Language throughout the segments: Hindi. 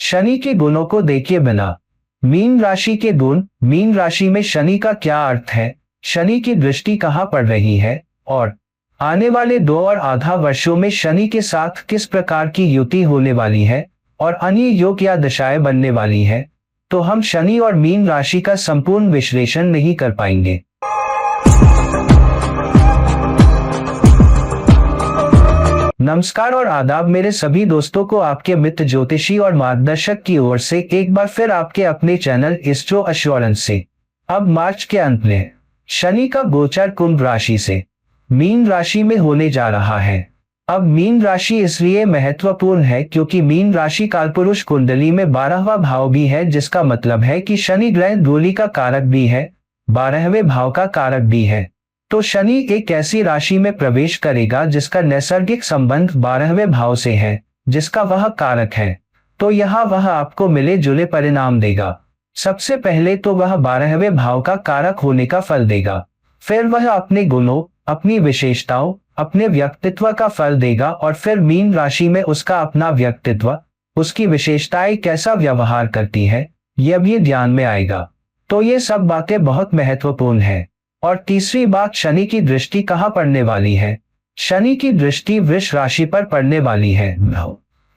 शनि के गुणों को देखे बिना। मीन राशि के गुण। मीन राशि में शनि का क्या अर्थ है, शनि की दृष्टि कहाँ पड़ रही है, और आने वाले 2 और आधा वर्षों में शनि के साथ किस प्रकार की युति होने वाली है और अन्य योग या दशाएं बनने वाली है, तो हम शनि और मीन राशि का संपूर्ण विश्लेषण नहीं कर पाएंगे। नमस्कार और आदाब मेरे सभी दोस्तों को आपके मित्र ज्योतिषी और मार्गदर्शक की ओर से एक बार फिर आपके अपने चैनल एस्ट्रो एश्योरेंस से। अब मार्च के अंत में शनि का गोचर कुंभ राशि से मीन राशि में होने जा रहा है। अब मीन राशि इसलिए महत्वपूर्ण है क्योंकि मीन राशि कालपुरुष कुंडली में 12वां भाव भी है, जिसका मतलब है कि शनि ग्रह धूलि का कारक भी है, 12वें भाव का कारक भी है। तो शनि एक ऐसी राशि में प्रवेश करेगा जिसका नैसर्गिक संबंध 12वें भाव से है, जिसका वह कारक है। तो यहाँ वह आपको मिले जुले परिणाम देगा। सबसे पहले तो वह 12वें भाव का कारक होने का फल देगा, फिर वह अपने गुणों, अपनी विशेषताओं, अपने व्यक्तित्व का फल देगा, और फिर मीन राशि में उसका अपना व्यक्तित्व, उसकी विशेषताएं कैसा व्यवहार करती है, यह भी ध्यान में आएगा। तो ये सब बातें बहुत महत्वपूर्ण है। और तीसरी बात, शनि की दृष्टि कहाँ पड़ने वाली है। शनि की दृष्टि वृष राशि पर पड़ने वाली है।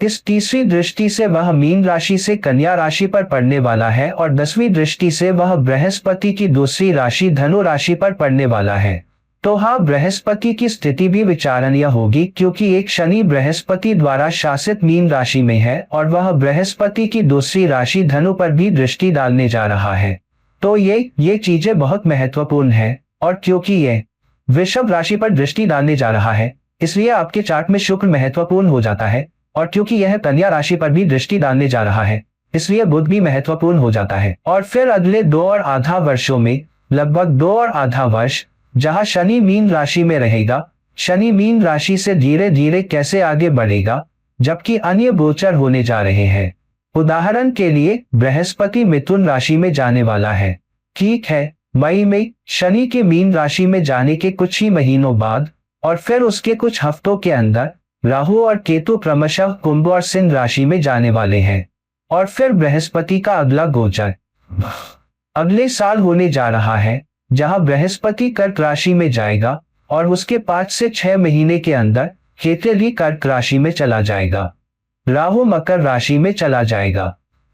इस तीसरी दृष्टि से वह मीन राशि से कन्या राशि पर पड़ने वाला है, और 10वीं दृष्टि से वह बृहस्पति की दूसरी राशि धनु राशि पर पड़ने वाला है। तो हाँ, बृहस्पति की स्थिति भी विचारणीय होगी, क्योंकि एक शनि बृहस्पति द्वारा शासित मीन राशि में है और वह बृहस्पति की दूसरी राशि धनु पर भी दृष्टि डालने जा रहा है। तो ये चीजें बहुत महत्वपूर्ण है। और क्योंकि ये वृषभ राशि पर दृष्टि डालने जा रहा है, इसलिए आपके चार्ट में शुक्र महत्वपूर्ण हो जाता है, और क्योंकि यह कन्या राशि पर भी दृष्टि डालने जा रहा है, इसलिए बुध भी महत्वपूर्ण हो जाता है। और फिर अगले 2 और आधा वर्षों में, लगभग 2 और आधा वर्ष, जहां शनि मीन राशि में रहेगा, शनि मीन राशि से धीरे धीरे कैसे आगे बढ़ेगा, जबकि अन्य गोचर होने जा रहे हैं। उदाहरण के लिए बृहस्पति मिथुन राशि में जाने वाला है। ठीक है, मई में शनि के मीन राशि में जाने के कुछ ही महीनों बाद, और फिर उसके कुछ हफ्तों के अंदर, राहु और केतु क्रमशः कुंभ और सिंह राशि में जाने वाले हैं। और फिर बृहस्पति का अगला गोचर अगले साल होने जा रहा है, जहां बृहस्पति कर्क राशि में जाएगा और उसके 5 से 6 महीने के अंदर केतु भी कर्क राशि में चला जाएगा, राहु मकर राशि में चला जाएगा।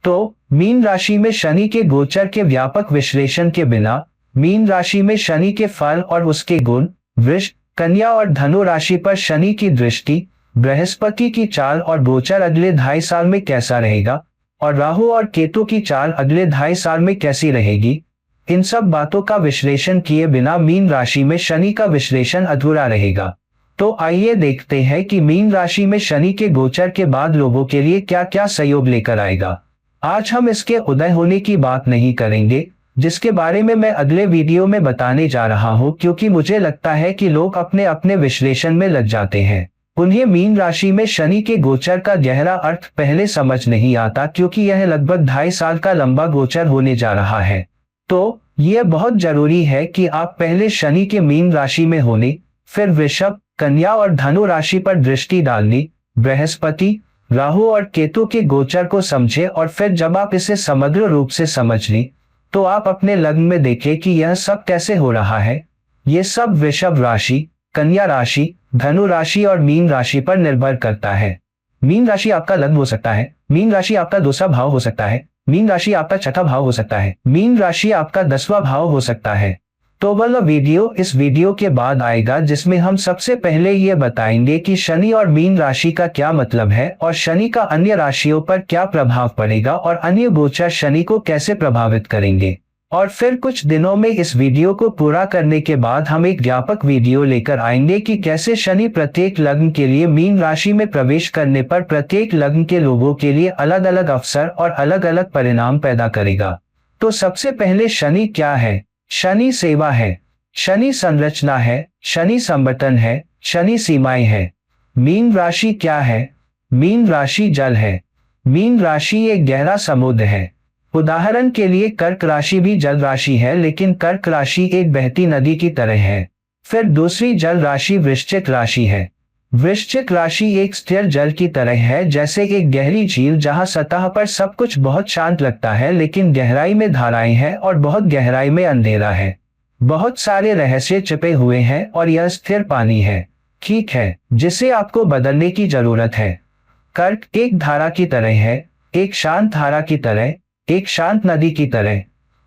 तो मीन राशि में शनि के गोचर के व्यापक विश्लेषण के बिना मीन राशि में शनि के फल और उसके गुण, वृष, कन्या और धनु राशि पर शनि की दृष्टि, बृहस्पति की चाल और गोचर अगले 2.5 साल में कैसा रहेगा, और राहु और केतु की चाल अगले 2.5 साल में कैसी रहेगी, इन सब बातों का विश्लेषण किए बिना मीन राशि में शनि का विश्लेषण अधूरा रहेगा। तो आइए देखते हैं कि मीन राशि में शनि के गोचर के बाद लोगों के लिए क्या क्या सहयोग लेकर आएगा। आज हम इसके उदय होने की बात नहीं करेंगे, जिसके बारे में मैं अगले वीडियो में बताने जा रहा हूं, क्योंकि मुझे लगता है कि लोग अपने अपने विश्लेषण में लग जाते हैं। उन्हें मीन राशि में शनि के गोचर का गहरा अर्थ पहले समझ नहीं आता, क्योंकि यह लगभग 2.5 साल का लंबा गोचर होने जा रहा है। तो यह बहुत जरूरी है कि आप पहले शनि के मीन राशि में होने, फिर वृषभ, कन्या और धनु राशि पर दृष्टि डालनी, बृहस्पति, राहु और केतु के गोचर को समझे, और फिर जब आप इसे समग्र रूप से समझ लें, तो आप अपने लग्न में देखें कि यह सब कैसे हो रहा है। यह सब वृषभ राशि, कन्या राशि, धनु राशि और मीन राशि पर निर्भर करता है। मीन राशि आपका लग्न हो सकता है, मीन राशि आपका दूसरा भाव हो सकता है, मीन राशि आपका छठा भाव हो सकता है, मीन राशि आपका 10वां भाव हो सकता है। तो वह वीडियो इस वीडियो के बाद आएगा, जिसमें हम सबसे पहले ये बताएंगे कि शनि और मीन राशि का क्या मतलब है, और शनि का अन्य राशियों पर क्या प्रभाव पड़ेगा, और अन्य गोचर शनि को कैसे प्रभावित करेंगे। और फिर कुछ दिनों में इस वीडियो को पूरा करने के बाद हम एक व्यापक वीडियो लेकर आएंगे कि कैसे शनि प्रत्येक लग्न के लिए मीन राशि में प्रवेश करने पर प्रत्येक लग्न के लोगों के लिए अलग अलग अवसर और अलग अलग परिणाम पैदा करेगा। तो सबसे पहले शनि क्या है। शनि सेवा है, शनि संरचना है, शनि संबंधन है, शनि सीमाएं है। मीन राशि क्या है। मीन राशि जल है। मीन राशि एक गहरा समुद्र है। उदाहरण के लिए कर्क राशि भी जल राशि है, लेकिन कर्क राशि एक बहती नदी की तरह है। फिर दूसरी जल राशि वृश्चिक राशि है। वृश्चिक राशि एक स्थिर जल की तरह है, जैसे एक गहरी झील जहां सतह पर सब कुछ बहुत शांत लगता है लेकिन गहराई में धाराएं हैं और बहुत गहराई में अंधेरा है। बहुत सारे रहस्य छिपे हुए हैं और यह स्थिर पानी है, ठीक है, जिसे आपको बदलने की जरूरत है। कर्क एक धारा की तरह है, एक शांत धारा की तरह, एक शांत नदी की तरह।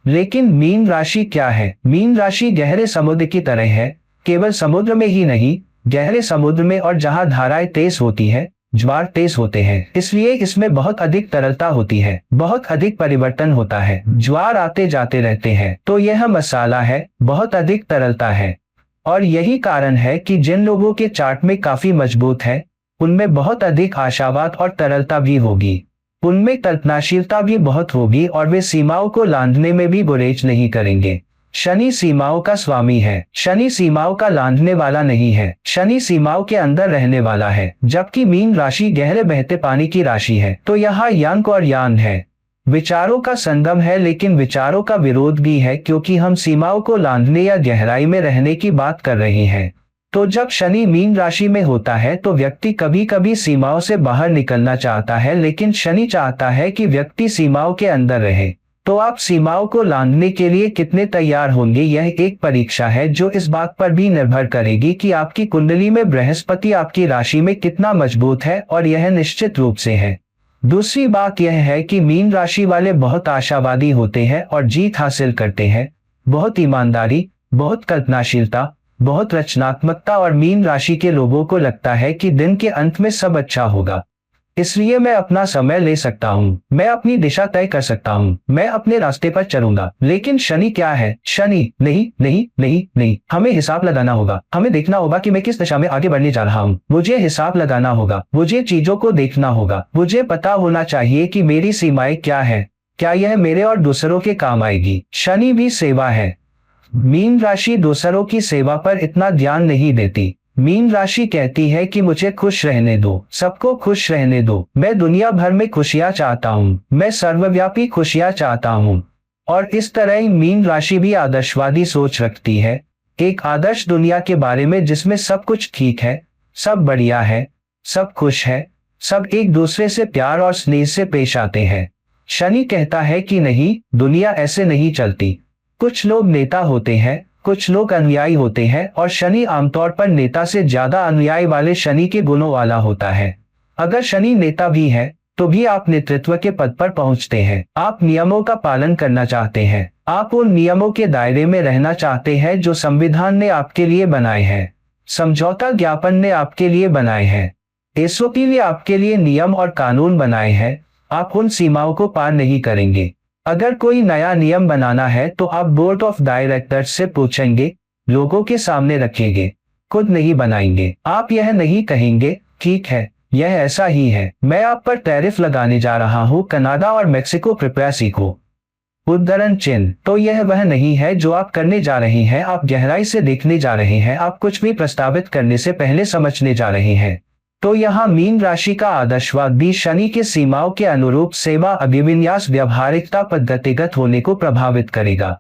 लेकिन मीन राशि क्या है? मीन राशि गहरे समुद्र की तरह है, केवल समुद्र में ही नहीं, गहरे समुद्र में, और जहां धाराएं तेज होती है, ज्वार तेज होते हैं, इसलिए इसमें बहुत अधिक तरलता होती है, बहुत अधिक परिवर्तन होता है, ज्वार आते जाते रहते हैं। तो यह मसाला है, बहुत अधिक तरलता है। और यही कारण है कि जिन लोगों के चार्ट में काफी मजबूत है, उनमें बहुत अधिक आशावाद और तरलता भी होगी, उनमें कल्पनाशीलता भी बहुत होगी और वे सीमाओं को लांघने में भी गुरेज नहीं करेंगे। शनि सीमाओं का स्वामी है, शनि सीमाओं का लांघने वाला नहीं है, शनि सीमाओं के अंदर रहने वाला है। जबकि मीन राशि गहरे बहते पानी की राशि है, तो यहाँ यांग और यान है, विचारों का संगम है, लेकिन विचारों का विरोध भी है, क्योंकि हम सीमाओं को लांघने या गहराई में रहने की बात कर रहे हैं। तो जब शनि मीन राशि में होता है तो व्यक्ति कभी कभी सीमाओं से बाहर निकलना चाहता है, लेकिन शनि चाहता है कि व्यक्ति सीमाओं के अंदर रहे। तो आप सीमाओं को लांघने के लिए कितने तैयार होंगे, यह एक परीक्षा है जो इस बात पर भी निर्भर करेगी कि आपकी कुंडली में बृहस्पति आपकी राशि में कितना मजबूत है, और यह निश्चित रूप से है। दूसरी बात यह है कि मीन राशि वाले बहुत आशावादी होते हैं और जीत हासिल करते हैं, बहुत ईमानदारी, बहुत कल्पनाशीलता, बहुत रचनात्मकता, और मीन राशि के लोगों को लगता है कि दिन के अंत में सब अच्छा होगा, इसलिए मैं अपना समय ले सकता हूँ, मैं अपनी दिशा तय कर सकता हूँ, मैं अपने रास्ते पर चलूंगा। लेकिन शनि क्या है? शनि नहीं नहीं नहीं नहीं, हमें हिसाब लगाना होगा, हमें देखना होगा कि मैं किस दिशा में आगे बढ़ने जा रहा हूँ, मुझे हिसाब लगाना होगा, मुझे चीजों को देखना होगा, मुझे पता होना चाहिए कि मेरी सीमाएं क्या है, क्या यह मेरे और दूसरों के काम आएगी। शनि भी सेवा है। मीन राशि दूसरों की सेवा पर इतना ध्यान नहीं देती। मीन राशि कहती है कि मुझे खुश रहने दो, सबको खुश रहने दो, मैं दुनिया भर में खुशियां चाहता हूँ, मैं सर्वव्यापी खुशियां चाहता हूँ। और इस तरह ही मीन राशि भी आदर्शवादी सोच रखती है, एक आदर्श दुनिया के बारे में जिसमें सब कुछ ठीक है, सब बढ़िया है, सब खुश है, सब एक दूसरे से प्यार और स्नेह से पेश आते हैं। शनि कहता है कि नहीं, दुनिया ऐसे नहीं चलती। कुछ लोग नेता होते हैं, कुछ लोग अनुयायी होते हैं, और शनि आमतौर पर नेता से ज्यादा अनुयायी वाले शनि के गुणों वाला होता है। अगर शनि नेता भी है तो भी आप नेतृत्व के पद पर पहुंचते हैं, आप नियमों का पालन करना चाहते हैं, आप उन नियमों के दायरे में रहना चाहते हैं जो संविधान ने आपके लिए बनाए हैं, समझौता ज्ञापन ने आपके लिए बनाए हैं, एसओपी ने आपके लिए नियम और कानून बनाए हैं। आप उन सीमाओं को पार नहीं करेंगे। अगर कोई नया नियम बनाना है तो आप बोर्ड ऑफ डायरेक्टर्स से पूछेंगे, लोगों के सामने रखेंगे, खुद नहीं बनाएंगे। आप यह नहीं कहेंगे ठीक है, यह ऐसा ही है, मैं आप पर टैरिफ लगाने जा रहा हूं, कनाडा और मेक्सिको कृपया सीखो। उद्धरण चिन्ह। तो यह वह नहीं है जो आप करने जा रहे हैं, आप गहराई से देखने जा रहे हैं, आप कुछ भी प्रस्तावित करने से पहले समझने जा रहे हैं। तो यहाँ मीन राशि का आदर्शवाद भी शनि के सीमाओं के अनुरूप सेवा, अभिविन्यास, व्यवहारिकता, पद्धतिगत होने को प्रभावित करेगा।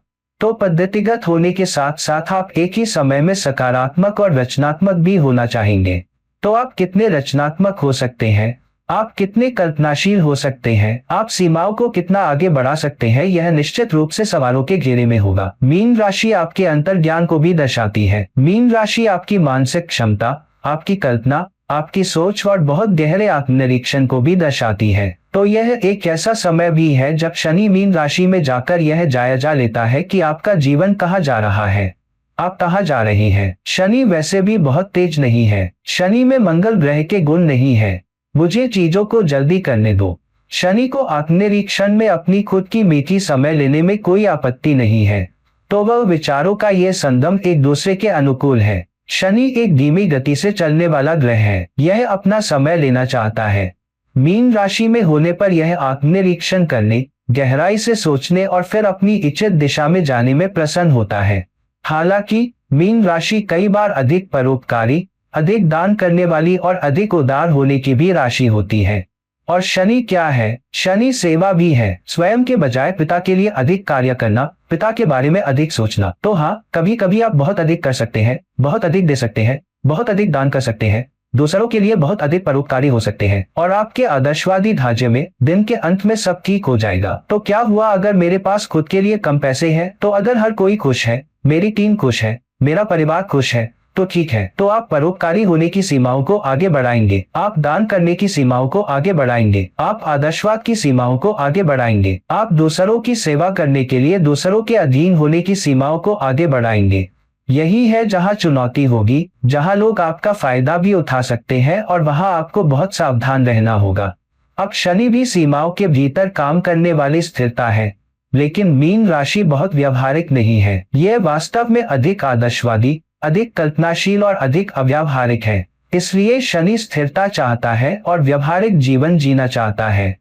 तो पद्धतिगत होने के साथ साथ आप एक ही समय में सकारात्मक और रचनात्मक भी होना चाहेंगे। तो आप कितने रचनात्मक हो सकते हैं, आप कितने कल्पनाशील हो सकते हैं, आप सीमाओं को कितना आगे बढ़ा सकते हैं, यह निश्चित रूप से सवालों के घेरे में होगा। मीन राशि आपके अंतर्ज्ञान को भी दर्शाती है। मीन राशि आपकी मानसिक क्षमता, आपकी कल्पना, आपकी सोच और बहुत गहरे आत्मनिरीक्षण को भी दर्शाती है। तो यह एक ऐसा समय भी है जब शनि मीन राशि में जाकर यह जायजा लेता है कि आपका जीवन कहाँ जा रहा है, आप कहाँ जा रहे हैं। शनि वैसे भी बहुत तेज नहीं है, शनि में मंगल ग्रह के गुण नहीं है, मुझे चीजों को जल्दी करने दो। शनि को आत्मनिरीक्षण में अपनी खुद की मीठी समय लेने में कोई आपत्ति नहीं है। तो वह विचारों का यह संगम एक दूसरे के अनुकूल है। शनि एक धीमी गति से चलने वाला ग्रह है, यह अपना समय लेना चाहता है। मीन राशि में होने पर यह आत्मनिरीक्षण करने, गहराई से सोचने और फिर अपनी इच्छित दिशा में जाने में प्रसन्न होता है। हालांकि मीन राशि कई बार अधिक परोपकारी, अधिक दान करने वाली और अधिक उदार होने की भी राशि होती है। और शनि क्या है? शनि सेवा भी है, स्वयं के बजाय पिता के लिए अधिक कार्य करना, पिता के बारे में अधिक सोचना। तो हाँ, कभी कभी आप बहुत अधिक कर सकते हैं, बहुत अधिक दे सकते हैं, बहुत अधिक दान कर सकते हैं, दूसरों के लिए बहुत अधिक परोपकारी हो सकते हैं और आपके आदर्शवादी ढांचे में दिन के अंत में सब ठीक हो जाएगा। तो क्या हुआ अगर मेरे पास खुद के लिए कम पैसे हैं? तो अगर हर कोई खुश है, मेरी टीम खुश है, मेरा परिवार खुश है, तो ठीक है। तो आप परोपकारी होने की सीमाओं को आगे बढ़ाएंगे, आप दान करने की सीमाओं को आगे बढ़ाएंगे, आप आदर्शवाद की सीमाओं को आगे बढ़ाएंगे, आप दूसरों की सेवा करने के लिए दूसरों के अधीन होने की सीमाओं को आगे बढ़ाएंगे। यही है जहां चुनौती होगी, जहां लोग आपका फायदा भी उठा सकते हैं और वहां आपको बहुत सावधान रहना होगा। अब शनि भी सीमाओं के भीतर काम करने वाली स्थिरता है, लेकिन मीन राशि बहुत व्यवहारिक नहीं है। यह वास्तव में अधिक आदर्शवादी, अधिक कल्पनाशील और अधिक अव्यावहारिक है। इसलिए शनि स्थिरता चाहता है और व्यवहारिक जीवन जीना चाहता है।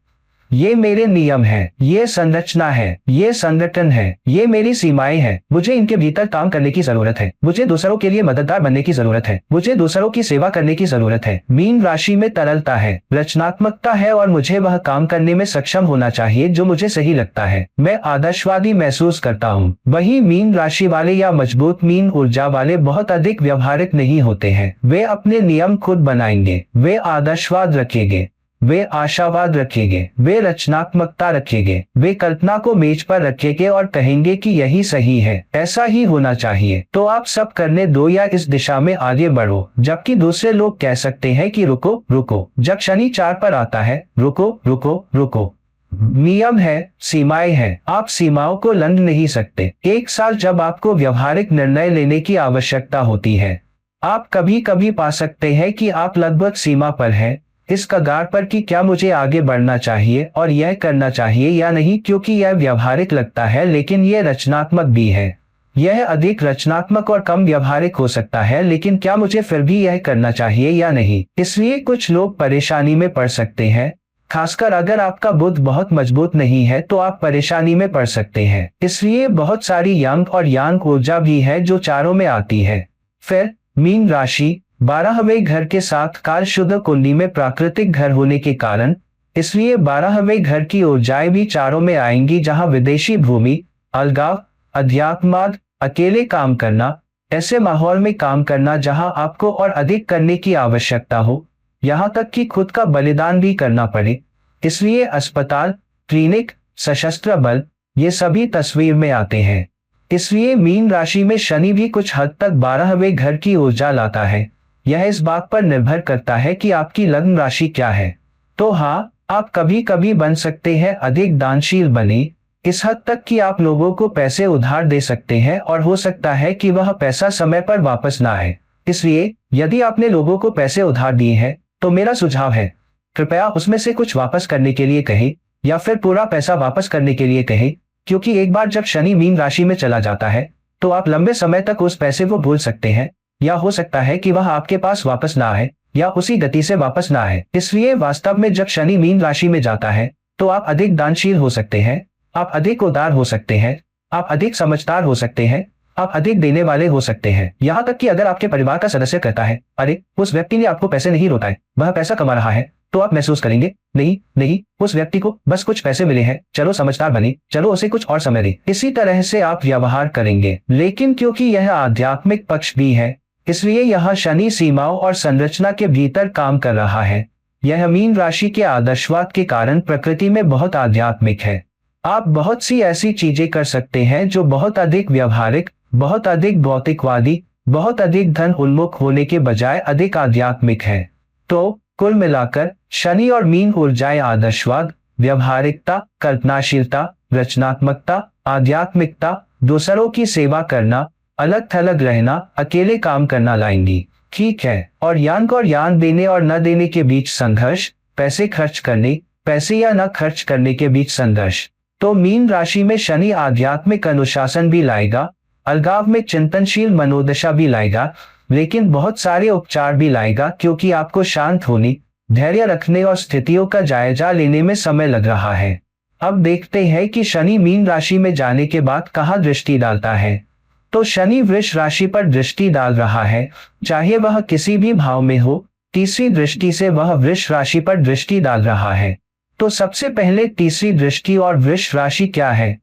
ये मेरे नियम है, ये संरचना है, ये संगठन है, ये मेरी सीमाएं हैं, मुझे इनके भीतर काम करने की जरूरत है, मुझे दूसरों के लिए मददगार बनने की जरूरत है, मुझे दूसरों की सेवा करने की जरूरत है। मीन राशि में तरलता है, रचनात्मकता है और मुझे वह काम करने में सक्षम होना चाहिए जो मुझे सही लगता है। मैं आदर्शवादी महसूस करता हूँ। वही मीन राशि वाले या मजबूत मीन ऊर्जा वाले बहुत अधिक व्यवहारिक नहीं होते हैं। वे अपने नियम खुद बनाएंगे, वे आदर्शवाद रखेंगे, वे आशावाद रखेंगे, वे रचनात्मकता रखेंगे, वे कल्पना को मेज पर रखेंगे और कहेंगे कि यही सही है, ऐसा ही होना चाहिए। तो आप सब करने दो या इस दिशा में आगे बढ़ो, जबकि दूसरे लोग कह सकते हैं कि रुको रुको। जब शनि 4 पर आता है, रुको रुको रुको। नियम है, सीमाएं हैं, आप सीमाओं को लंघ नहीं सकते। एक साल जब आपको व्यवहारिक निर्णय लेने की आवश्यकता होती है, आप कभी कभी पा सकते हैं कि आप लगभग सीमा पर हैं, इस कगार पर कि क्या मुझे आगे बढ़ना चाहिए और यह करना चाहिए या नहीं, क्योंकि यह व्यवहारिक लगता है लेकिन यह रचनात्मक भी है। यह अधिक रचनात्मक और कम व्यवहारिक हो सकता है, लेकिन क्या मुझे फिर भी यह करना चाहिए या नहीं? इसलिए कुछ लोग परेशानी में पड़ सकते हैं, खासकर अगर आपका बुद्ध बहुत मजबूत नहीं है तो आप परेशानी में पड़ सकते हैं। इसलिए बहुत सारी यांग और यांग ऊर्जा भी है जो चारों में आती है। फिर मीन राशि 12वें घर के साथ काल शुद्ध कुंडली में प्राकृतिक घर होने के कारण, इसलिए 12वें घर की ऊर्जाएं भी चारों में आएंगी, जहां विदेशी भूमि, अलगाव, अध्यात्मवाद, अकेले काम करना, ऐसे माहौल में काम करना जहां आपको और अधिक करने की आवश्यकता हो, यहां तक कि खुद का बलिदान भी करना पड़े। इसलिए अस्पताल, क्लिनिक, सशस्त्र बल, ये सभी तस्वीर में आते हैं। इसलिए मीन राशि में शनि भी कुछ हद तक 12वें घर की ऊर्जा लाता है। यह इस बात पर निर्भर करता है कि आपकी लग्न राशि क्या है। तो हाँ, आप कभी कभी बन सकते हैं अधिक दानशील बने, इस हद तक कि आप लोगों को पैसे उधार दे सकते हैं और हो सकता है कि वह पैसा समय पर वापस ना आए। इसलिए यदि आपने लोगों को पैसे उधार दिए हैं तो मेरा सुझाव है, कृपया उसमें से कुछ वापस करने के लिए कहें या फिर पूरा पैसा वापस करने के लिए कहें, क्योंकि एक बार जब शनि मीन राशि में चला जाता है तो आप लंबे समय तक उस पैसे को भूल सकते हैं, या हो सकता है कि वह आपके पास वापस ना आए या उसी गति से वापस ना आए। इसलिए वास्तव में जब शनि मीन राशि में जाता है तो आप अधिक दानशील हो सकते हैं, आप अधिक उदार हो सकते हैं, आप अधिक समझदार हो सकते हैं, आप अधिक देने वाले हो सकते हैं। यहाँ तक कि अगर आपके परिवार का सदस्य कहता है, अरे उस व्यक्ति ने आपको पैसे नहीं लौटाए, वह पैसा कमा रहा है, तो आप महसूस करेंगे, नहीं नहीं, उस व्यक्ति को बस कुछ पैसे मिले हैं, चलो समझदार बने, चलो उसे कुछ और समय दें। इसी तरह से आप व्यवहार करेंगे। लेकिन क्योंकि यह आध्यात्मिक पक्ष भी है, इसलिए यह शनि सीमाओं और संरचना के भीतर काम कर रहा है। यह मीन राशि के आदर्शवाद के कारण प्रकृति में बहुत आध्यात्मिक है। आप बहुत सी ऐसी चीजें कर सकते हैं जो बहुत अधिक व्यवहारिक, बहुत अधिक भौतिकवादी, बहुत अधिक धन उन्मुख होने के बजाय अधिक आध्यात्मिक है। तो कुल मिलाकर शनि और मीन ऊर्जाएं आदर्शवाद, व्यवहारिकता, कल्पनाशीलता, रचनात्मकता, आध्यात्मिकता, दूसरों की सेवा करना, अलग थलग रहना, अकेले काम करना लाएंगी। ठीक है। और यान देने और न देने के बीच संघर्ष, पैसे खर्च करने, पैसे या न खर्च करने के बीच संघर्ष। तो मीन राशि में शनि आध्यात्मिक अनुशासन भी लाएगा, अलगाव में चिंतनशील मनोदशा भी लाएगा, लेकिन बहुत सारे उपचार भी लाएगा, क्योंकि आपको शांत होने, धैर्य रखने और स्थितियों का जायजा लेने में समय लग रहा है। अब देखते हैं कि शनि मीन राशि में जाने के बाद कहाँ दृष्टि डालता है। तो शनि वृष राशि पर दृष्टि डाल रहा है, चाहे वह किसी भी भाव में हो। तीसरी दृष्टि से वह वृष राशि पर दृष्टि डाल रहा है। तो सबसे पहले तीसरी दृष्टि और वृष राशि क्या है?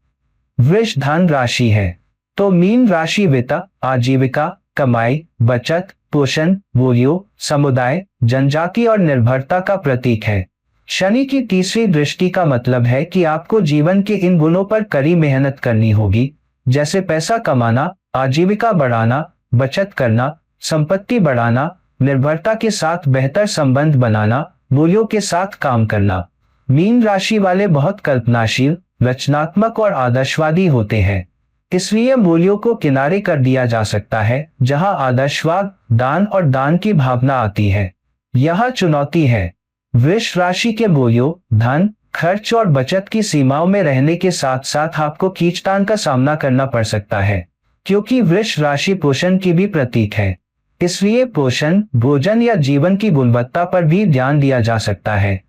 वृष धन राशि है। तो मीन राशि वित्त, आजीविका, कमाई, बचत, पोषण, मूल्यों, समुदाय, जनजाति और निर्भरता का प्रतीक है। शनि की तीसरी दृष्टि का मतलब है कि आपको जीवन के इन गुणों पर कड़ी मेहनत करनी होगी, जैसे पैसा कमाना, आजीविका बढ़ाना, बचत करना, संपत्ति बढ़ाना, निर्भरता के साथ बेहतर संबंध बनाना, मूल्यों के साथ काम करना। मीन राशि वाले बहुत कल्पनाशील, रचनात्मक और आदर्शवादी होते हैं, इसलिए मूल्यों को किनारे कर दिया जा सकता है जहां आदर्शवाद, दान और दान की भावना आती है। यह चुनौती है। वृष राशि के मूल्यों, धन, खर्च और बचत की सीमाओं में रहने के साथ साथ आपको खींचतान का सामना करना पड़ सकता है, क्योंकि वृष राशि पोषण की भी प्रतीक है। इसलिए पोषण, भोजन या जीवन की गुणवत्ता पर भी ध्यान दिया जा सकता है।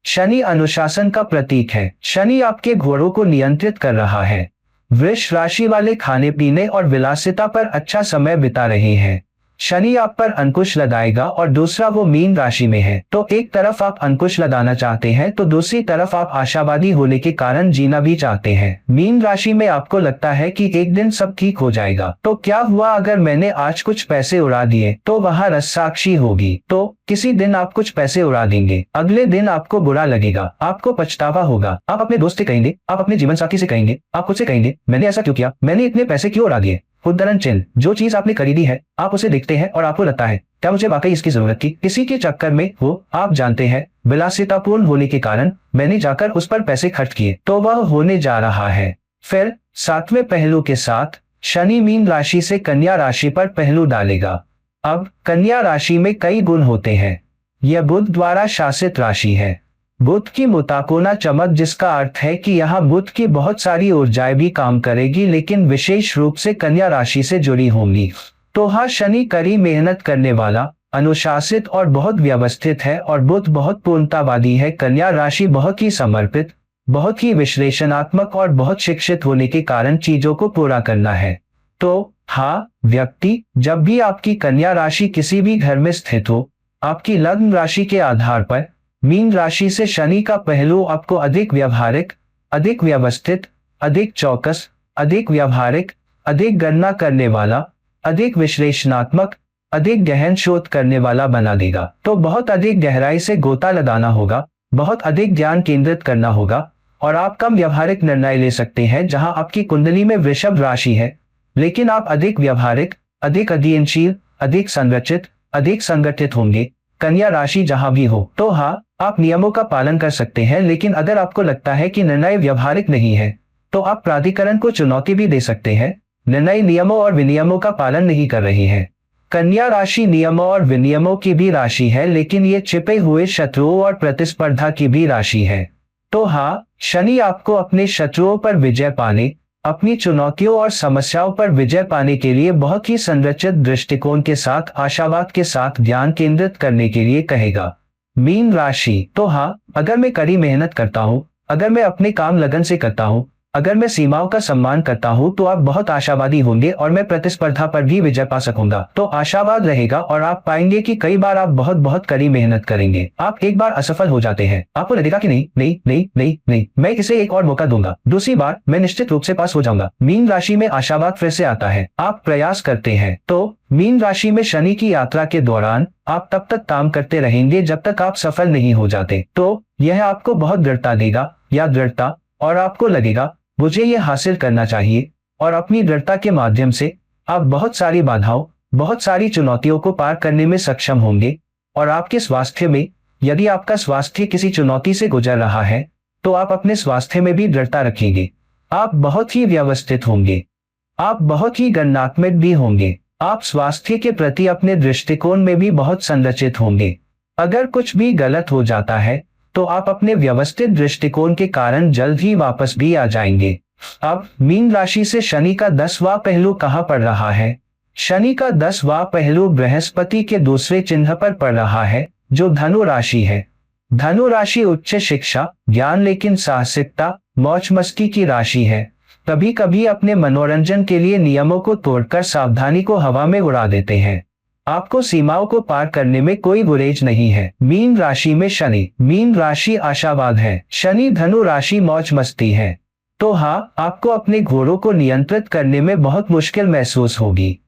शनि अनुशासन का प्रतीक है। शनि आपके घोड़ों को नियंत्रित कर रहा है। वृष राशि वाले खाने पीने और विलासिता पर अच्छा समय बिता रहे हैं। शनि आप पर अंकुश लगाएगा और दूसरा वो मीन राशि में है, तो एक तरफ आप अंकुश लगाना चाहते हैं तो दूसरी तरफ आप आशावादी होने के कारण जीना भी चाहते हैं। मीन राशि में आपको लगता है कि एक दिन सब ठीक हो जाएगा, तो क्या हुआ अगर मैंने आज कुछ पैसे उड़ा दिए, तो वहाँ रस्साक्षी होगी। तो किसी दिन आप कुछ पैसे उड़ा देंगे, अगले दिन आपको बुरा लगेगा, आपको पछतावा होगा। आप अपने दोस्त से कहेंगे, आप अपने जीवन साथी से कहेंगे, आप खुद से कहेंगे, मैंने ऐसा क्यों किया, मैंने इतने पैसे क्यों उड़ा दिए। उद्धरण चिन्ह, जो चीज आपने खरीदी है आप उसे देखते हैं और आपको लगता है क्या मुझे वाकई इसकी जरूरत थी। किसी के चक्कर में वो आप जानते हैं विलासितापूर्ण होने के कारण मैंने जाकर उस पर पैसे खर्च किए, तो वह होने जा रहा है। फिर सातवें पहलू के साथ शनि मीन राशि से कन्या राशि पर पहलू डालेगा। अब कन्या राशि में कई गुण होते हैं। यह बुध द्वारा शासित राशि है। बुध की मुताकोना चमक, जिसका अर्थ है कि यहाँ बुध की बहुत सारी ऊर्जाएं भी काम करेगी, लेकिन विशेष रूप से कन्या राशि से जुड़ी होंगी। तो हाँ, शनि कड़ी मेहनत करने वाला, अनुशासित और बहुत व्यवस्थित है और बुध बहुत पूर्णतावादी है। कन्या राशि बहुत ही समर्पित, बहुत ही विश्लेषणात्मक और बहुत शिक्षित होने के कारण चीजों को पूरा करना है। तो हाँ, व्यक्ति, जब भी आपकी कन्या राशि किसी भी घर में स्थित हो, आपकी लग्न राशि के आधार पर मीन राशि से शनि का पहलू आपको अधिक व्यवहारिक, अधिक व्यवस्थित, अधिक चौकस, अधिक व्यवहारिक, अधिक गणना करने वाला, अधिक विश्लेषणात्मक, अधिक गहन शोध करने वाला बना देगा। तो बहुत अधिक गहराई से गोता लगाना होगा, बहुत अधिक ध्यान केंद्रित करना होगा और आप कम व्यवहारिक निर्णय ले सकते हैं। जहां आपकी कुंडली में वृषभ राशि है, लेकिन आप अधिक व्यवहारिक, अधिक अध्ययनशील, अधिक संरचित, अधिक संगठित होंगे। कन्या राशि जहां भी हो, तो हाँ, आप नियमों का पालन कर सकते हैं, लेकिन अगर आपको लगता है कि निर्णय व्यवहारिक नहीं है, तो आप प्राधिकरण को चुनौती भी दे सकते हैं। निर्णय नियमों और विनियमों का पालन नहीं कर रही है। कन्या राशि नियमों और विनियमों की भी राशि है, लेकिन ये छिपे हुए शत्रुओं और प्रतिस्पर्धा की भी राशि है। तो हाँ, शनि आपको अपने शत्रुओं पर विजय पाने, अपनी चुनौतियों और समस्याओं पर विजय पाने के लिए बहुत ही संरचित दृष्टिकोण के साथ, आशावाद के साथ ध्यान केंद्रित करने के लिए कहेगा। मीन राशि, तो हाँ, अगर मैं कड़ी मेहनत करता हूँ, अगर मैं अपने काम लगन से करता हूँ, अगर मैं सीमाओं का सम्मान करता हूं, तो आप बहुत आशावादी होंगे और मैं प्रतिस्पर्धा पर भी विजय पा सकूंगा। तो आशावाद रहेगा और आप पाएंगे कि कई बार आप बहुत बहुत कड़ी मेहनत करेंगे, आप एक बार असफल हो जाते हैं, आपको लगेगा कि नहीं नहीं नहीं नहीं नहीं, मैं इसे एक और मौका दूंगा, दूसरी बार मैं निश्चित रूप से पास हो जाऊंगा। मीन राशि में आशावाद फिर से आता है, आप प्रयास करते हैं। तो मीन राशि में शनि की यात्रा के दौरान आप तब तक काम करते रहेंगे जब तक आप सफल नहीं हो जाते। तो यह आपको बहुत दृढ़ता देगा या दृढ़ता, और आपको लगेगा मुझे ये हासिल करना चाहिए, और अपनी दृढ़ता के माध्यम से आप बहुत सारी बाधाओं, बहुत सारी चुनौतियों को पार करने में सक्षम होंगे। और आपके स्वास्थ्य में, यदि आपका स्वास्थ्य किसी चुनौती से गुजर रहा है, तो आप अपने स्वास्थ्य में भी दृढ़ता रखेंगे। आप बहुत ही व्यवस्थित होंगे, आप बहुत ही गणनात्मक भी होंगे, आप स्वास्थ्य के प्रति अपने दृष्टिकोण में भी बहुत संरचित होंगे। अगर कुछ भी गलत हो जाता है, तो आप अपने व्यवस्थित दृष्टिकोण के कारण जल्द ही वापस भी आ जाएंगे। अब मीन राशि से शनि का 10वां पहलू कहां पड़ रहा है? शनि का 10वां पहलू बृहस्पति के दूसरे चिन्ह पर पड़ रहा है, जो धनु राशि है। धनु राशि उच्च शिक्षा, ज्ञान, लेकिन साहसिकता, मौज मस्ती की राशि है। कभी कभी अपने मनोरंजन के लिए नियमों को तोड़कर सावधानी को हवा में उड़ा देते हैं। आपको सीमाओं को पार करने में कोई गुरेज नहीं है। मीन राशि में शनि, मीन राशि आशावाद है, शनि धनु राशि मौज मस्ती है। तो हाँ, आपको अपने घोड़ों को नियंत्रित करने में बहुत मुश्किल महसूस होगी।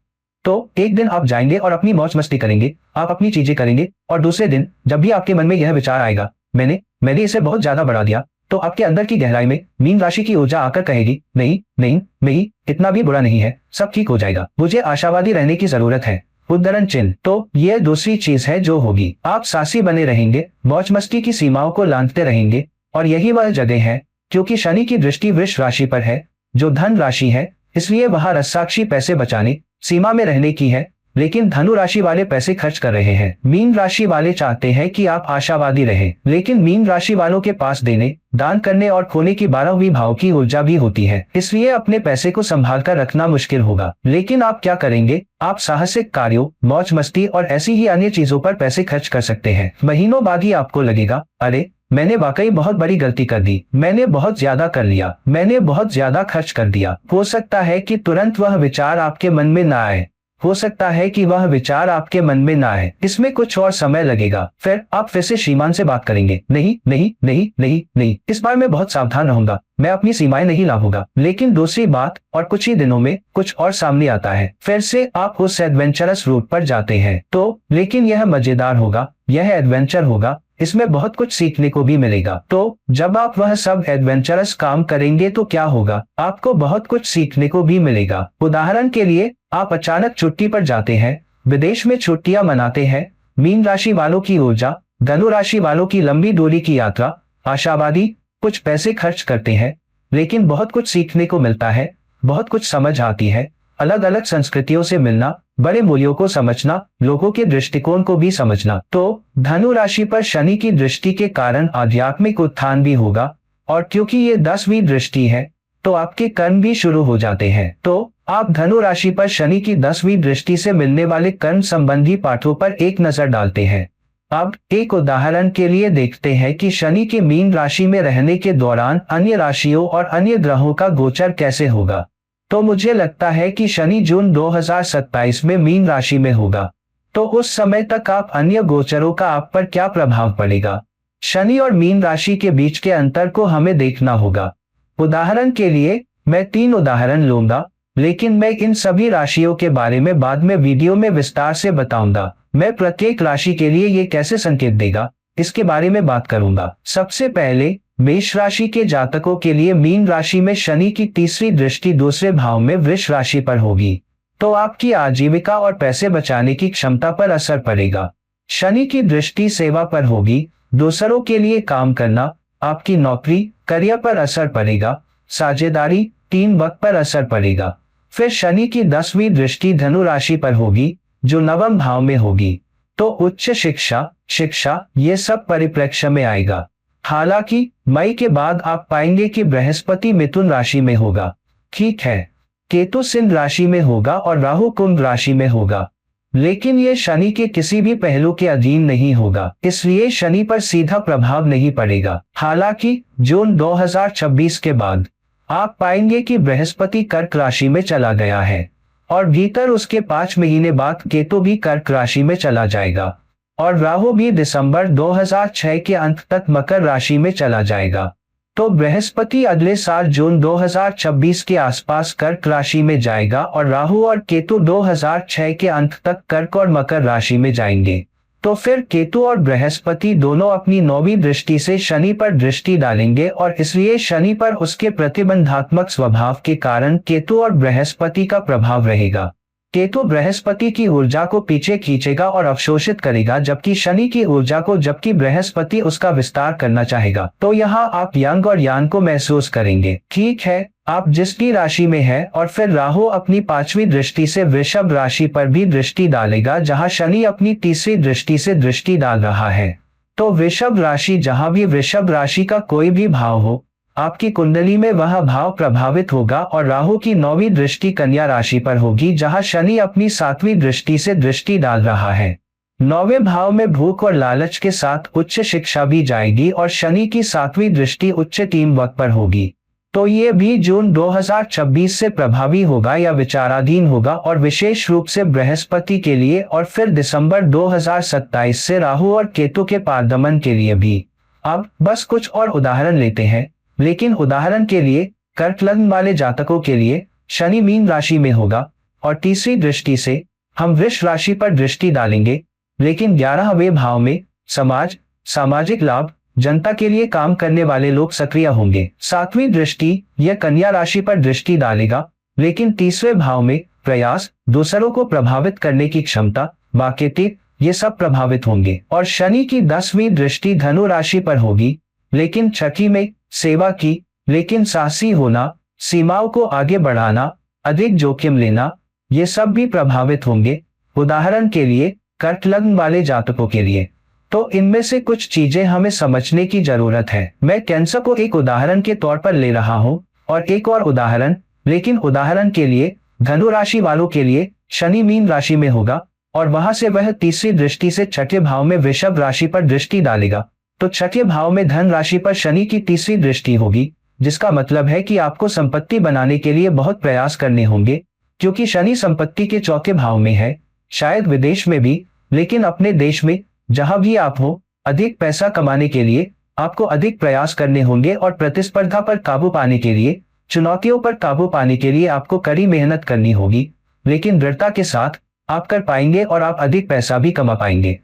तो एक दिन आप जाएंगे और अपनी मौज मस्ती करेंगे, आप अपनी चीजें करेंगे, और दूसरे दिन जब भी आपके मन में यह विचार आएगा, मैंने मैंने इसे बहुत ज्यादा बढ़ा दिया, तो आपके अंदर की गहराई में मीन राशि की ऊर्जा आकर कहेगी, नहीं नहीं नहीं, इतना भी बुरा नहीं है, सब ठीक हो जाएगा, मुझे आशावादी रहने की जरूरत है। उद्धरण चिन्ह। तो ये दूसरी चीज है जो होगी। आप साहसी बने रहेंगे, मौज मस्ती की सीमाओं को लांघते रहेंगे, और यही वह जगह है, क्योंकि शनि की दृष्टि वृष राशि पर है, जो धन राशि है, इसलिए वहां रसाक्षी पैसे बचाने, सीमा में रहने की है। लेकिन धनु राशि वाले पैसे खर्च कर रहे हैं। मीन राशि वाले चाहते हैं कि आप आशावादी रहें, लेकिन मीन राशि वालों के पास देने, दान करने और खोने की 12वीं भाव की ऊर्जा भी होती है, इसलिए अपने पैसे को संभाल कर रखना मुश्किल होगा। लेकिन आप क्या करेंगे? आप साहसिक कार्यों, मौज मस्ती और ऐसी ही अन्य चीजों पर पैसे खर्च कर सकते हैं। महीनों बाद ही आपको लगेगा, अरे मैंने वाकई बहुत बड़ी गलती कर दी, मैंने बहुत ज्यादा कर लिया, मैंने बहुत ज्यादा खर्च कर दिया। हो सकता है कि तुरंत वह विचार आपके मन में ना आए, हो सकता है कि वह विचार आपके मन में ना आए, इसमें कुछ और समय लगेगा। फिर आप फिर से श्रीमान से बात करेंगे, नहीं नहीं नहीं नहीं नहीं, इस बार मैं बहुत सावधान रहूंगा, मैं अपनी सीमाएं नहीं लाऊंगा। लेकिन दूसरी बात, और कुछ ही दिनों में कुछ और सामने आता है, फिर से आप उस एडवेंचरस रूट पर जाते हैं। तो लेकिन यह मजेदार होगा, यह एडवेंचर होगा, इसमें बहुत कुछ सीखने को भी मिलेगा। तो जब आप वह सब एडवेंचरस काम करेंगे तो क्या होगा? आपको बहुत कुछ सीखने को भी मिलेगा। उदाहरण के लिए, आप अचानक छुट्टी पर जाते हैं, विदेश में छुट्टियां मनाते हैं। मीन राशि वालों की ऊर्जा, धनु राशि वालों की लंबी दूरी की यात्रा, आशावादी, कुछ पैसे खर्च करते हैं, लेकिन बहुत कुछ सीखने को मिलता है, बहुत कुछ समझ आती है, अलग अलग संस्कृतियों से मिलना, बड़े मूल्यों को समझना, लोगों के दृष्टिकोण को भी समझना। तो धनु राशि पर शनि की दृष्टि के कारण आध्यात्मिक उत्थान भी होगा, और क्योंकि ये 10वीं दृष्टि है, तो आपके कर्म भी शुरू हो जाते हैं। तो आप धनु राशि पर शनि की 10वीं दृष्टि से मिलने वाले कर्म संबंधी पाठों पर एक नजर डालते हैं। अब एक उदाहरण के लिए देखते हैं कि शनि के मीन राशि में रहने के दौरान अन्य राशियों और अन्य ग्रहों का गोचर कैसे होगा। तो मुझे लगता है कि शनि जून 2027 में मीन राशि में होगा। तो उस समय तक आप अन्य गोचरों का आप पर क्या प्रभाव पड़ेगा? शनि और मीन राशि के बीच के अंतर को हमें देखना होगा। उदाहरण के लिए मैं 3 उदाहरण लूंगा, लेकिन मैं इन सभी राशियों के बारे में बाद में वीडियो में विस्तार से बताऊंगा। मैं प्रत्येक राशि के लिए ये कैसे संकेत देगा, इसके बारे में बात करूंगा। सबसे पहले मेष राशि के जातकों के लिए मीन राशि में शनि की तीसरी दृष्टि दूसरे भाव में वृष राशि पर होगी, तो आपकी आजीविका और पैसे बचाने की क्षमता पर असर पड़ेगा। शनि की दृष्टि सेवा पर होगी, दूसरों के लिए काम करना, आपकी नौकरी, करियर पर असर पड़ेगा, साझेदारी, टीम वर्क पर असर पड़ेगा। फिर शनि की 10वीं दृष्टि धनु राशि पर होगी, जो नवम भाव में होगी, तो उच्च शिक्षा ये सब परिप्रेक्ष्य में आएगा। हालांकि मई के बाद आप पाएंगे कि बृहस्पति मिथुन राशि में होगा, ठीक है, केतु सिंह राशि में होगा और राहु कुंभ राशि में होगा, लेकिन ये शनि के किसी भी पहलू के अधीन नहीं होगा, इसलिए शनि पर सीधा प्रभाव नहीं पड़ेगा। हालांकि जून 2026 के बाद आप पाएंगे कि बृहस्पति कर्क राशि में चला गया है, और भीतर उसके 5 महीने बाद केतु भी कर्क राशि में चला जाएगा, और राहु भी दिसंबर 2006 के अंत तक मकर राशि में चला जाएगा। तो बृहस्पति अगले साल जून 2026 के आसपास कर्क राशि में जाएगा और राहु और केतु 2006 के अंत तक कर्क और मकर राशि में जाएंगे। तो फिर केतु और बृहस्पति दोनों अपनी 9वीं दृष्टि से शनि पर दृष्टि डालेंगे, और इसलिए शनि पर उसके प्रतिबंधात्मक स्वभाव के कारण केतु और बृहस्पति का प्रभाव रहेगा। केतु बृहस्पति की ऊर्जा को पीछे खींचेगा और अवशोषित करेगा, जबकि शनि की ऊर्जा को, जबकि बृहस्पति उसका विस्तार करना चाहेगा। तो यहाँ आप यांग और यान को महसूस करेंगे। ठीक है, आप जिसकी राशि में है, और फिर राहु अपनी 5वीं दृष्टि से वृषभ राशि पर भी दृष्टि डालेगा, जहां शनि अपनी तीसरी दृष्टि से दृष्टि डाल रहा है। तो वृषभ राशि, जहां भी वृषभ राशि का कोई भी भाव हो, आपकी कुंडली में वह भाव प्रभावित होगा, और राहु की 9वीं दृष्टि कन्या राशि पर होगी, जहां शनि अपनी 7वीं दृष्टि से दृष्टि डाल रहा है। 9वें भाव में भूख और लालच के साथ उच्च शिक्षा भी जाएगी, और शनि की 7वीं दृष्टि उच्च टीम वर्क पर होगी। तो ये भी जून 2026 से प्रभावी होगा या विचाराधीन होगा, और विशेष रूप से बृहस्पति के लिए, और फिर दिसंबर 2027 से राहु और केतु के पारगमन के लिए भी। अब बस कुछ और उदाहरण लेते हैं, लेकिन उदाहरण के लिए कर्क लग्न वाले जातकों के लिए शनि मीन राशि में होगा, और तीसरी दृष्टि से हम वृष राशि पर दृष्टि डालेंगे, लेकिन 11वें भाव में समाज, सामाजिक लाभ, जनता के लिए काम करने वाले लोग सक्रिय होंगे। 7वीं दृष्टि यह कन्या राशि पर दृष्टि डालेगा, लेकिन 30वें भाव में प्रयास, दूसरों को प्रभावित करने की क्षमता, मार्केटिंग, ये सब प्रभावित होंगे। और शनि की 10वीं दृष्टि धनु राशि पर होगी, लेकिन छठी में सेवा की, लेकिन साहसी होना, सीमाओं को आगे बढ़ाना, अधिक जोखिम लेना, ये सब भी प्रभावित होंगे। उदाहरण के लिए कर्क लग्न वाले जातकों के लिए तो इनमें से कुछ चीजें हमें समझने की जरूरत है। मैं कैंसर को एक उदाहरण के तौर पर ले रहा हूं और एक और उदाहरण, लेकिन उदाहरण के लिए धनु राशि वालों के लिए शनि मीन राशि में होगा और वहां से वह तीसरी दृष्टि से छठे भाव में वृषभ राशि पर दृष्टि डालेगा। तो छठे भाव में धन राशि पर शनि की तीसरी दृष्टि होगी, जिसका मतलब है कि आपको संपत्ति बनाने के लिए बहुत प्रयास करने होंगे, क्योंकि शनि संपत्ति के चौथे भाव में है। शायद विदेश में भी, लेकिन अपने देश में जहां भी आप हो, अधिक पैसा कमाने के लिए आपको अधिक प्रयास करने होंगे और प्रतिस्पर्धा पर काबू पाने के लिए, चुनौतियों पर काबू पाने के लिए आपको कड़ी मेहनत करनी होगी, लेकिन दृढ़ता के साथ आप कर पाएंगे और आप अधिक पैसा भी कमा पाएंगे।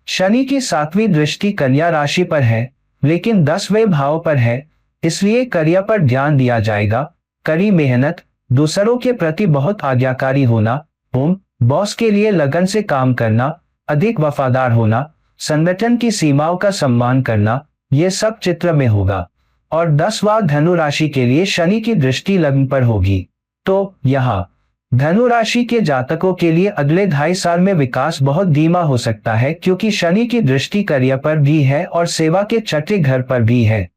शनि की 7वीं दृष्टि कन्या राशि पर है, लेकिन 10वें भाव पर है, इसलिए करियर पर ध्यान दिया जाएगा। कड़ी मेहनत, दूसरों के प्रति बहुत आज्ञाकारी होना, बॉस के लिए लगन से काम करना, अधिक वफादार होना, संगठन की सीमाओं का सम्मान करना, ये सब चित्र में होगा। और 10वां धनु राशि के लिए शनि की दृष्टि लग्न पर होगी। तो यहाँ धनु राशि के जातकों के लिए अगले 2.5 साल में विकास बहुत धीमा हो सकता है, क्योंकि शनि की दृष्टि करियर पर भी है और सेवा के छठे घर पर भी है।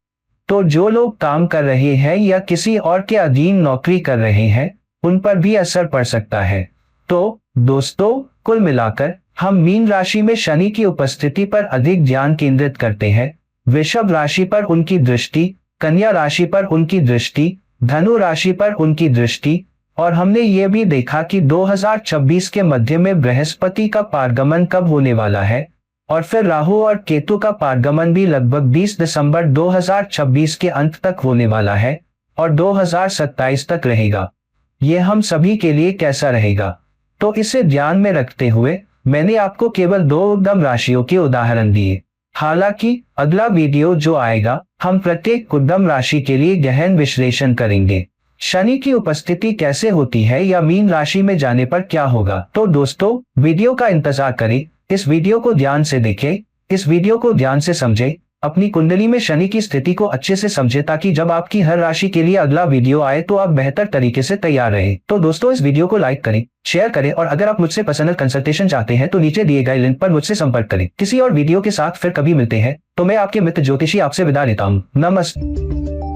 तो जो लोग काम कर रहे हैं या किसी और के अधीन नौकरी कर रहे हैं, उन पर भी असर पड़ सकता है। तो दोस्तों, कुल मिलाकर हम मीन राशि में शनि की उपस्थिति पर अधिक ध्यान केंद्रित करते हैं, वृषभ राशि पर उनकी दृष्टि, कन्या राशि पर उनकी दृष्टि, धनु राशि पर उनकी दृष्टि, और हमने ये भी देखा कि 2026 के मध्य में बृहस्पति का पारगमन कब होने वाला है, और फिर राहु और केतु का पारगमन भी लगभग 20 दिसंबर 2026 के अंत तक होने वाला है और 2027 तक रहेगा। ये हम सभी के लिए कैसा रहेगा, तो इसे ध्यान में रखते हुए मैंने आपको केवल 2 उद्यम राशियों के उदाहरण दिए। हालांकि अगला वीडियो जो आएगा, हम प्रत्येक उद्यम राशि के लिए गहन विश्लेषण करेंगे। शनि की उपस्थिति कैसे होती है या मीन राशि में जाने पर क्या होगा। तो दोस्तों, वीडियो का इंतजार करें, इस वीडियो को ध्यान से देखें, इस वीडियो को ध्यान से समझें, अपनी कुंडली में शनि की स्थिति को अच्छे से समझें, ताकि जब आपकी हर राशि के लिए अगला वीडियो आए तो आप बेहतर तरीके से तैयार रहें। तो दोस्तों, इस वीडियो को लाइक करें, शेयर करें, और अगर आप मुझसे पर्सनल कंसल्टेशन चाहते हैं तो नीचे दिए गए लिंक पर मुझसे संपर्क करें। किसी और वीडियो के साथ फिर कभी मिलते हैं। तो मैं आपके मित्र ज्योतिषी आपसे विदा लेता हूँ। नमस्ते।